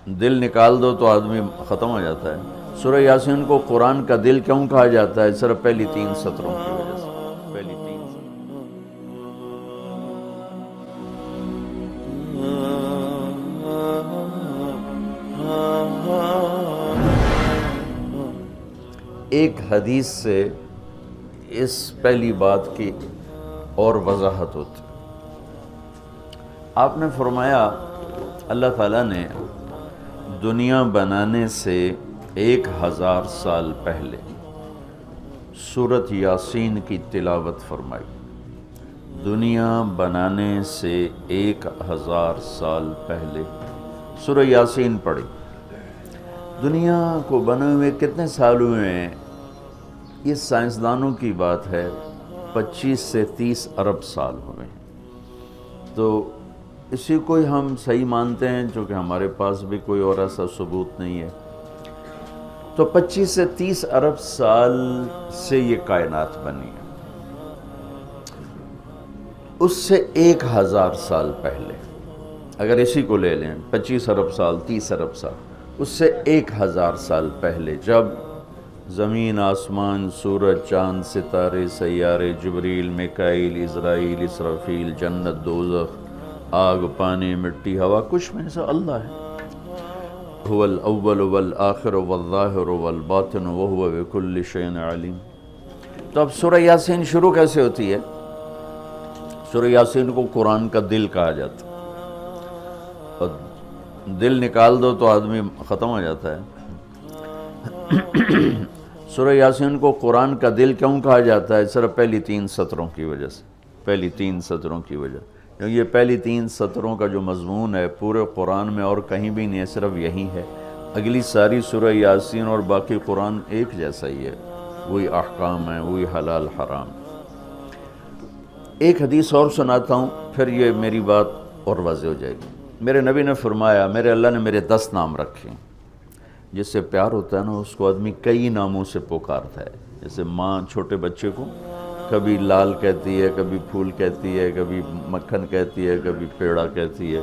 دل نکال دو تو آدمی ختم ہو جاتا ہے۔ سورہ یاسین کو قرآن کا دل کیوں کہا جاتا ہے؟ صرف پہلی 3 سطروں کی وجہ سے۔ پہلی 3 ایک حدیث سے اس پہلی بات کی اور وضاحت ہوتی۔ آپ نے فرمایا اللہ تعالیٰ نے دنیا بنانے سے 1000 سال پہلے سورۃ یاسین کی تلاوت فرمائی۔ دنیا بنانے سے 1000 سال پہلے سورہ یاسین پڑھی۔ دنیا کو بنے ہوئے کتنے سال ہوئے ہیں؟ یہ سائنسدانوں کی بات ہے، 25 سے 30 ارب سال ہوئے ہیں۔ تو اسی کو ہی ہم صحیح مانتے ہیں، چونکہ ہمارے پاس بھی کوئی اور ایسا ثبوت نہیں ہے۔ تو 25 سے 30 ارب سال سے یہ کائنات بنی ہے۔ اس سے 1000 سال پہلے، اگر اسی کو لے لیں 25 ارب سال 30 ارب سال، اس سے 1000 سال پہلے جب زمین، آسمان، سورج، چاند، ستارے، سیارے، جبریل، میکائیل، عزرائیل، اسرافیل، جنت، دوزخ، آگ، پانی، مٹی، ہوا، کچھ میں سے اللہ ہے۔ هو الاول والآخر والظاہر والباطن وهو بكل شيء علیم۔ تو اب سورہ یاسین شروع کیسے ہوتی ہے؟ سورہ یاسین کو قرآن کا دل کہا جاتا ہے، اور دل نکال دو تو آدمی ختم ہو جاتا ہے۔ سورہ یاسین کو قرآن کا دل کیوں کہا جاتا ہے؟ صرف پہلی 3 سطروں کی وجہ سے۔ پہلی 3 سطروں کی وجہ، کیونکہ یہ پہلی 3 سطروں کا جو مضمون ہے پورے قرآن میں اور کہیں بھی نہیں ہے، صرف یہی ہے۔ اگلی ساری سورہ یاسین اور باقی قرآن ایک جیسا ہی ہے، وہی احکام ہیں، وہی حلال حرام۔ ایک حدیث اور سناتا ہوں، پھر یہ میری بات اور واضح ہو جائے گی۔ میرے نبی نے فرمایا، میرے اللہ نے میرے 10 نام رکھے ہیں۔ جس سے پیار ہوتا ہے نا، اس کو آدمی کئی ناموں سے پکارتا ہے۔ جیسے ماں چھوٹے بچے کو کبھی لال کہتی ہے، کبھی پھول کہتی ہے، کبھی مکھن کہتی ہے، کبھی پیڑا کہتی ہے۔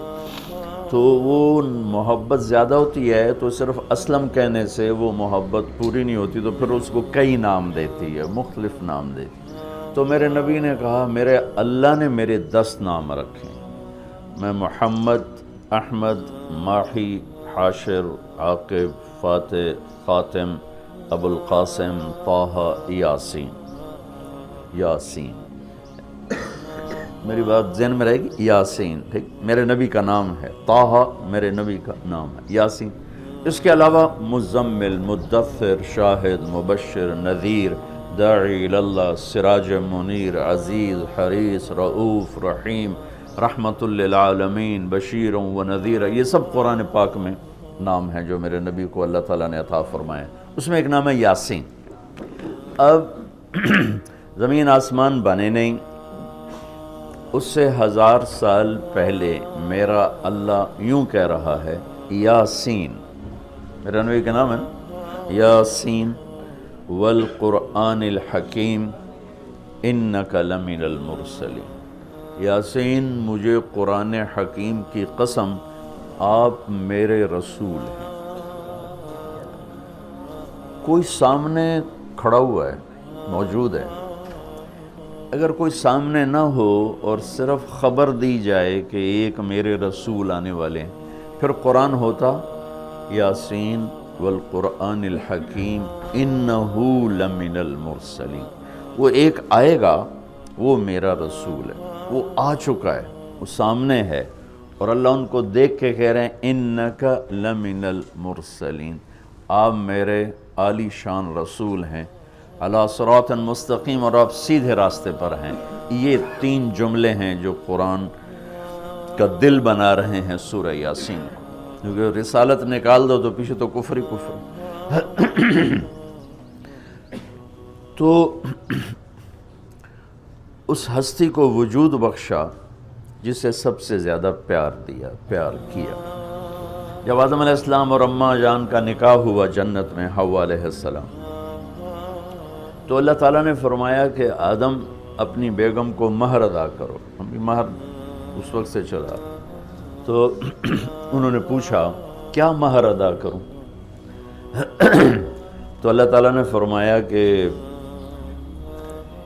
تو وہ محبت زیادہ ہوتی ہے تو صرف اسلم کہنے سے وہ محبت پوری نہیں ہوتی، تو پھر اس کو کئی نام دیتی ہے، مختلف نام دیتی ہے۔ تو میرے نبی نے کہا، میرے اللہ نے میرے 10 نام رکھے ہیں۔ میں محمد، احمد، ماحی، حاشر، عاقب، فاتح، خاتم، ابو القاسم، طٰہٰ، یاسین۔ یاسین، میری بات ذہن میں رہے گی، یاسین، ٹھیک، میرے نبی کا نام ہے۔ طٰہٰ میرے نبی کا نام ہے۔ یاسین، اس کے علاوہ مزمل، مدثر، شاہد، مبشر، نذیر، داعی اللہ، سراج منیر، عزیز، حریص، رؤوف، رحیم، رحمت للعالمین، بشیر و نذیر، یہ سب قرآن پاک میں نام ہیں جو میرے نبی کو اللہ تعالیٰ نے عطا فرمائے۔ اس میں ایک نام ہے یاسین۔ اب زمین آسمان بنے نہیں، اس سے 1000 سال پہلے میرا اللہ یوں کہہ رہا ہے، یاسین، میرا نبی کا نام ہے یاسین، والقرآن الحکیم انک لمن المرسلین۔ یاسین، مجھے قرآن حکیم کی قسم، آپ میرے رسول ہیں۔ کوئی سامنے کھڑا ہوا ہے، موجود ہے۔ اگر کوئی سامنے نہ ہو اور صرف خبر دی جائے کہ ایک میرے رسول آنے والے ہیں، پھر قرآن ہوتا یاسین والقرآن الحکیم انہو لمن المرسلین۔ وہ ایک آئے گا، وہ میرا رسول ہے، وہ آ چکا ہے، وہ سامنے ہے، اور اللہ ان کو دیکھ کے کہہ رہے ہیں انک لمن المرسلین، آپ میرے عالی شان رسول ہیں، علی صراط مستقیم، اور آپ سیدھے راستے پر ہیں۔ یہ 3 جملے ہیں جو قرآن کا دل بنا رہے ہیں سورہ یاسین کو، کیونکہ رسالت نکال دو تو پیچھے تو کفر ہی کفر۔ تو اس ہستی کو وجود بخشا جسے سب سے زیادہ پیار کیا۔ جب آدم علیہ السلام اور اماں جان کا نکاح ہوا جنت میں حوا علیہ السلام، تو اللہ تعالیٰ نے فرمایا کہ آدم اپنی بیگم کو مہر ادا کرو۔ ہم بھی مہر اس وقت سے چلا، تو انہوں نے پوچھا کیا مہر ادا کروں؟ تو اللہ تعالیٰ نے فرمایا کہ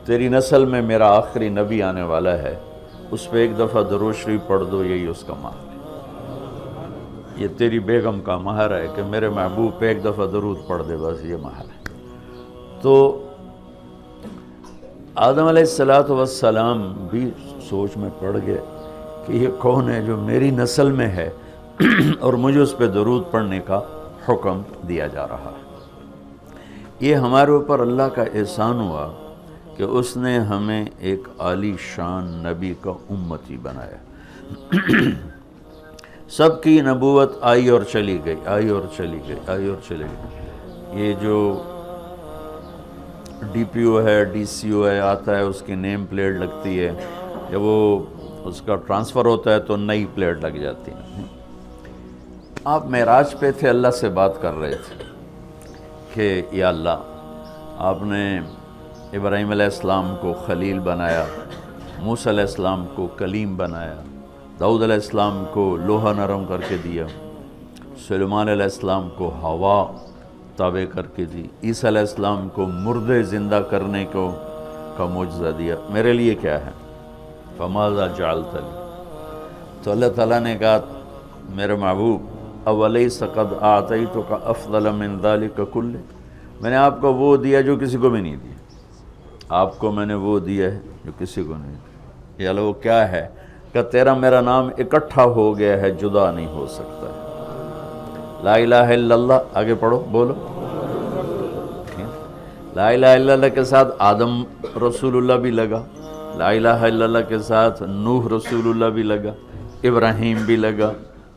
تیری نسل میں میرا آخری نبی آنے والا ہے، اس پہ ایک دفعہ درود شریف پڑھ دو، یہی اس کا مہر ہے۔ یہ تیری بیگم کا مہر ہے کہ میرے محبوب پہ ایک دفعہ درود پڑھ دے، بس یہ مہر ہے۔ تو آدم علیہ السلام بھی سوچ میں پڑ گئے کہ یہ کون ہے جو میری نسل میں ہے اور مجھے اس پہ درود پڑھنے کا حکم دیا جا رہا ہے۔ یہ ہمارے اوپر اللہ کا احسان ہوا کہ اس نے ہمیں ایک عالی شان نبی کا امتی بنایا۔ سب کی نبوت آئی اور چلی گئی، آئی اور چلی گئی، آئی اور چلی گئی۔ یہ جو ڈی پی او ہے، ڈی سی او ہے، آتا ہے، اس کی نیم پلیٹ لگتی ہے، جب وہ اس کا ٹرانسفر ہوتا ہے تو نئی پلیٹ لگ جاتی ہے۔ آپ معراج پہ تھے، اللہ سے بات کر رہے تھے کہ یا اللہ، آپ نے ابراہیم علیہ السلام کو خلیل بنایا، موسیٰ علیہ السلام کو کلیم بنایا، داؤد علیہ السلام کو لوہا نرم کر کے دیا، سلیمان علیہ السلام کو ہوا تابع کر کے دی، عیسیٰ علیہ السلام کو مردے زندہ کرنے کا معجزہ دیا، میرے لیے کیا ہے؟ فماذا جعلت لی؟ تو اللہ تعالیٰ نے کہا میرے محبوب اولیس قد اعطیتک افضل من ذلک کلہ، میں نے آپ کو وہ دیا جو کسی کو بھی نہیں دیا، آپ کو میں نے وہ دیا ہے جو کسی کو نہیں دیا۔ یا اللہ وہ کیا ہے؟ کہ تیرا میرا نام اکٹھا ہو گیا ہے، جدا نہیں ہو سکتا ہے۔ لا الہ الا اللہ، آگے پڑھو، بولو۔ لا الہ الا اللہ کے ساتھ آدم رسول اللہ بھی لگا، لا الہ الا اللہ کے ساتھ نوح رسول اللہ بھی لگا، ابراہیم بھی لگا،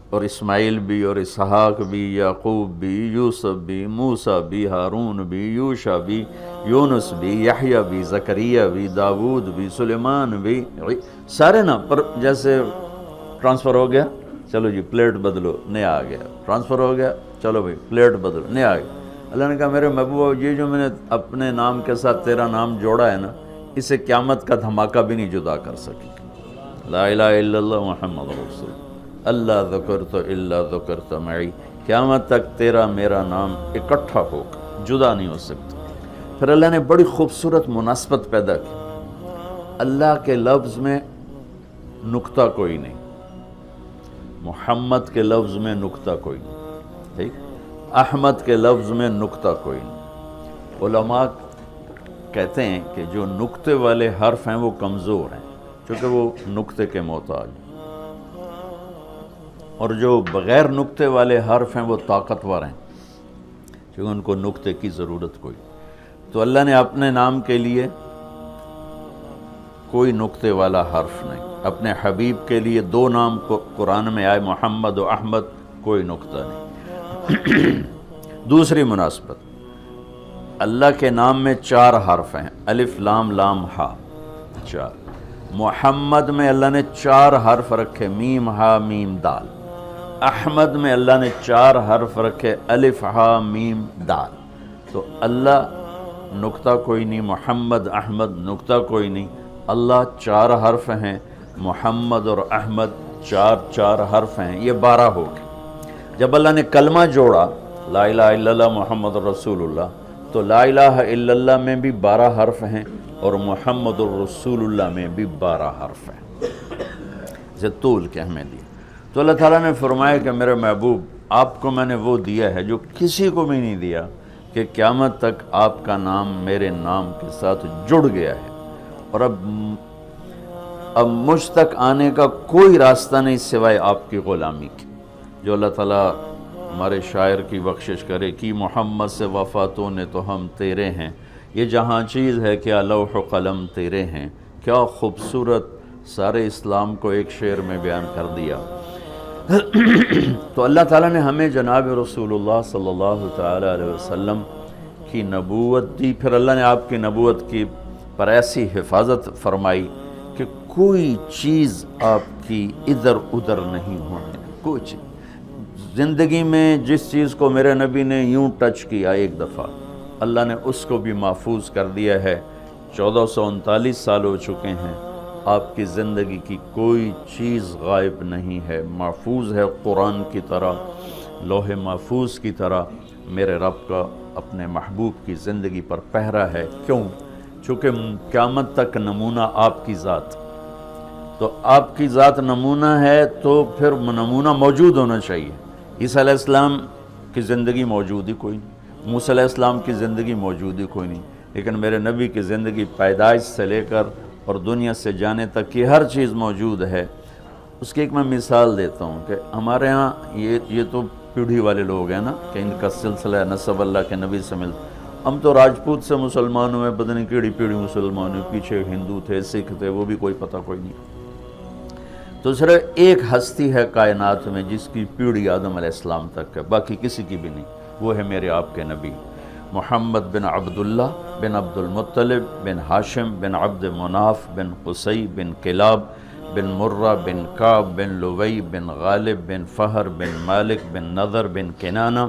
اور اسماعیل بھی، اور اسحاق بھی، یعقوب بھی، یوسف بھی، موسیٰ بھی، ہارون بھی، یوشع بھی، یونس بھی، یحییٰ بھی، زکریا بھی، داود بھی، سلیمان بھی، سارے نا۔ پر جیسے ٹرانسفر ہو گیا، چلو جی پلیٹ بدلو، نیا آ گیا، ٹرانسفر ہو گیا، چلو بھائی پلیٹ بدلو، نیا آ گیا۔ اللہ نے کہا میرے محبوب، یہ جو میں نے اپنے نام کے ساتھ تیرا نام جوڑا ہے نا، اسے قیامت کا دھماکہ بھی نہیں جدا کر سکی۔ لا الہ الا اللہ محمد رسول اللہ، ذکرت الا ذکرت معی، قیامت تک تیرا میرا نام اکٹھا ہوگا، جدا نہیں ہو سکتا۔ پھر اللہ نے بڑی خوبصورت مناسبت پیدا کی، اللہ کے لفظ میں نقطہ کوئی نہیں، محمد کے لفظ میں نقطہ کوئی نہیں، ٹھیک، احمد کے لفظ میں نقطہ کوئی نہیں۔ علماء کہتے ہیں کہ جو نقطے والے حرف ہیں وہ کمزور ہیں، چونکہ وہ نقطے کے محتاج، اور جو بغیر نقطے والے حرف ہیں وہ طاقتور ہیں، کیونکہ ان کو نقطے کی ضرورت کوئی۔ تو اللہ نے اپنے نام کے لیے کوئی نقطے والا حرف نہیں، اپنے حبیب کے لیے دو نام قرآن میں آئے، محمد و احمد، کوئی نقطہ نہیں۔ دوسری مناسبت، اللہ کے نام میں 4 حرف ہیں، الف لام لام ہا، 4۔ محمد میں اللہ نے 4 حرف رکھے، میم ہا میم دال۔ احمد میں اللہ نے 4 حرف رکھے، الف ہا میم دال۔ تو اللہ نقطہ کوئی نہیں، محمد احمد نقطہ کوئی نہیں، اللہ 4 حرف ہیں، محمد اور احمد 4 حرف ہیں، یہ 12 ہو گئے۔ جب اللہ نے کلمہ جوڑا لا الہ الا اللہ محمد رسول اللہ، تو لا الہ الا اللہ میں بھی 12 حرف ہیں اور محمد الرسول اللہ میں بھی 12 حرف ہیں، اسے طول کے ہمیں دیا۔ تو اللہ تعالیٰ نے فرمایا کہ میرے محبوب، آپ کو میں نے وہ دیا ہے جو کسی کو بھی نہیں دیا، کہ قیامت تک آپ کا نام میرے نام کے ساتھ جڑ گیا ہے، اور اب مجھ تک آنے کا کوئی راستہ نہیں سوائے آپ کی غلامی کی۔ جو اللہ تعالیٰ ہمارے شاعر کی بخشش کرے کہ محمد سے وفاتوں نے تو ہم تیرے ہیں، یہ جہاں چیز ہے کیا لوح و قلم تیرے ہیں، کیا خوبصورت سارے اسلام کو ایک شعر میں بیان کر دیا۔ تو اللہ تعالیٰ نے ہمیں جناب رسول اللہ صلی اللہ تعالیٰ علیہ وسلم کی نبوت دی، پھر اللہ نے آپ کی نبوت کی پر ایسی حفاظت فرمائی کہ کوئی چیز آپ کی ادھر ادھر نہیں ہونے، کوئی چیز۔ زندگی میں جس چیز کو میرے نبی نے یوں ٹچ کیا ایک دفعہ، اللہ نے اس کو بھی محفوظ کر دیا ہے۔ 1439 سال ہو چکے ہیں، آپ کی زندگی کی کوئی چیز غائب نہیں ہے، محفوظ ہے قرآن کی طرح۔ لوح محفوظ کی طرح میرے رب کا اپنے محبوب کی زندگی پر پہرا ہے۔ کیوں؟ چونکہ قیامت تک نمونہ آپ کی ذات، تو آپ کی ذات نمونہ ہے تو پھر نمونہ موجود ہونا چاہیے۔ عیسیٰ علیہ السلام کی زندگی موجود ہی کوئی نہیں، موسیٰ علیہ السلام کی زندگی موجود ہی کوئی نہیں، لیکن میرے نبی کی زندگی پیدائش سے لے کر اور دنیا سے جانے تک کی ہر چیز موجود ہے۔ اس کی ایک میں مثال دیتا ہوں کہ ہمارے ہاں یہ تو پیڑھی والے لوگ ہیں نا کہ ان کا سلسلہ نسب اللہ کے نبی سے ملتا۔ ہم تو راجپوت سے مسلمان ہوئے، پتہ نہیں کیڑی پیڑھی مسلمان ہوئے، پیچھے ہندو تھے، سکھ تھے، وہ بھی کوئی پتہ کوئی نہیں۔ تو صرف ایک ہستی ہے کائنات میں جس کی پیڑھی آدم علیہ السلام تک ہے، باقی کسی کی بھی نہیں، وہ ہے میرے آپ کے نبی محمد بن عبداللہ بن عبد المطلب بن ہاشم بن عبد مناف بن قصی بن کلاب بن مرہ بن کعب بن لوی بن غالب بن فہر بن مالک بن نضر بن کنانہ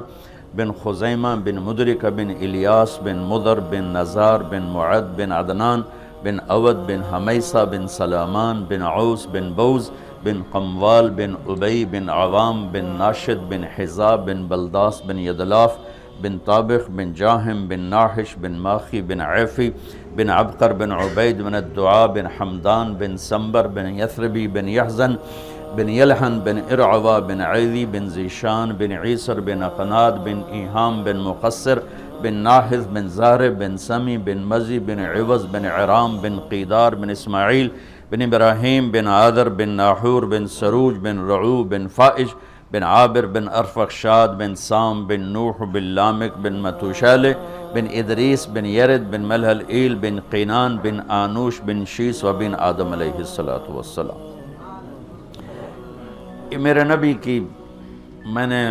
بن خزیمہ بن مدرکہ بن الیاس بن مضر بن نزار بن معد بن عدنان بن اود بن حمیسہ بن سلامان بن عوس بن بوز بن قموال بن ابی بن عوام بن ناشد بن حزاب بن بلداس بن یدلاف بن طابخ بن جاہم بن ناحش بن ماخی بن عیفی بن عبقر بن عبید بن الدعاء بن حمدان بن سمبر بن یثربی بن یحزن بن یلحن بن ارعوا بن عیدی بن زیشان بن عیسر بن اقناد بن ایہام بن مقصر بن ناحذ بن زہر بن سمی بن مزی بن عوض بن عرام بن قیدار بن اسماعیل بن ابراہیم بن عادر بن ناحور بن سروج بن رعو بن فائش بن عابر بن ارفخشاد بن سام بن نوح بن لامک بن متوشالہ بن ادریس بن یرد بن ملحل ایل بن قینان بن آنوش بن شیس و بن آدم علیہ السلام۔ یہ میرے نبی کی میں نے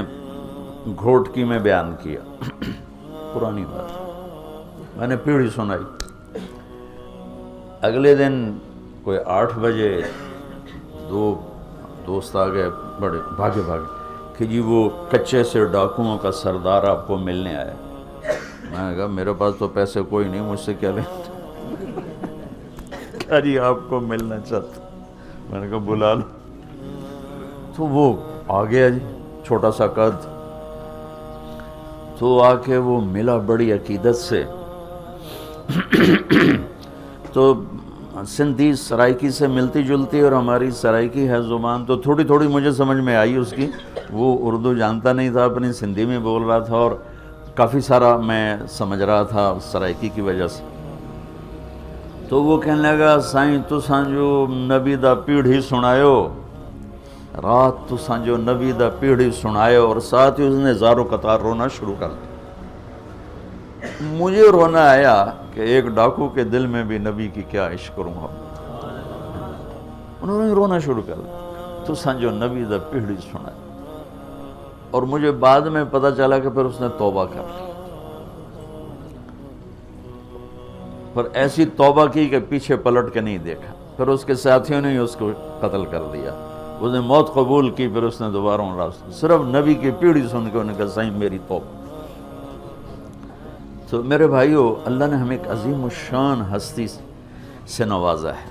گھوٹکی میں بیان کیا، پرانی بات، میں نے پیڑھی سنائی۔ اگلے دن کوئی 8 بجے 2 دوست آ گئے، بڑے بھاگے کہ جی وہ کچے سے ڈاکوؤں کا سردار آپ کو ملنے آیا۔ میں نے کہا میرے پاس تو پیسے کوئی نہیں، مجھ سے کیا لینا؟ کہا جی آپ کو ملنا چاہتا۔ میں نے کہا بلا لو۔ تو وہ آ گیا جی، چھوٹا سا قد، تو آ کے وہ ملا بڑی عقیدت سے۔ تو سندھی سرائکی سے ملتی جلتی اور ہماری سرائکی ہے زبان، تو تھوڑی تھوڑی مجھے سمجھ میں آئی اس کی۔ وہ اردو جانتا نہیں تھا، اپنی سندھی میں بول رہا تھا اور کافی سارا میں سمجھ رہا تھا سرائکی کی وجہ سے۔ تو وہ کہنے لگا سائیں تساں جو نبی دا پیڑھی سنایو، رات تساں جو نبی دا پیڑھی سنایو، اور ساتھ ہی اس نے زارو قطار رونا شروع کر دیا۔ مجھے رونا آیا کہ ایک ڈاکو کے دل میں بھی نبی کی کیا عشق کروں گا۔ انہوں نے رونا شروع کر دیا، تو سنجو نبی دا پیڑھی سنا۔ اور مجھے بعد میں پتہ چلا کہ پھر اس نے توبہ کر لی، پر ایسی توبہ کی کہ پیچھے پلٹ کے نہیں دیکھا۔ پھر اس کے ساتھیوں نے اس کو قتل کر دیا، اس نے موت قبول کی۔ پھر اس نے دوبارہ راستہ صرف نبی کی پیڑھی سن کے انہوں نے کہا سائیں میری توبہ۔ تو میرے بھائیو، اللہ نے ہمیں ایک عظیم الشان ہستی سے نوازا ہے۔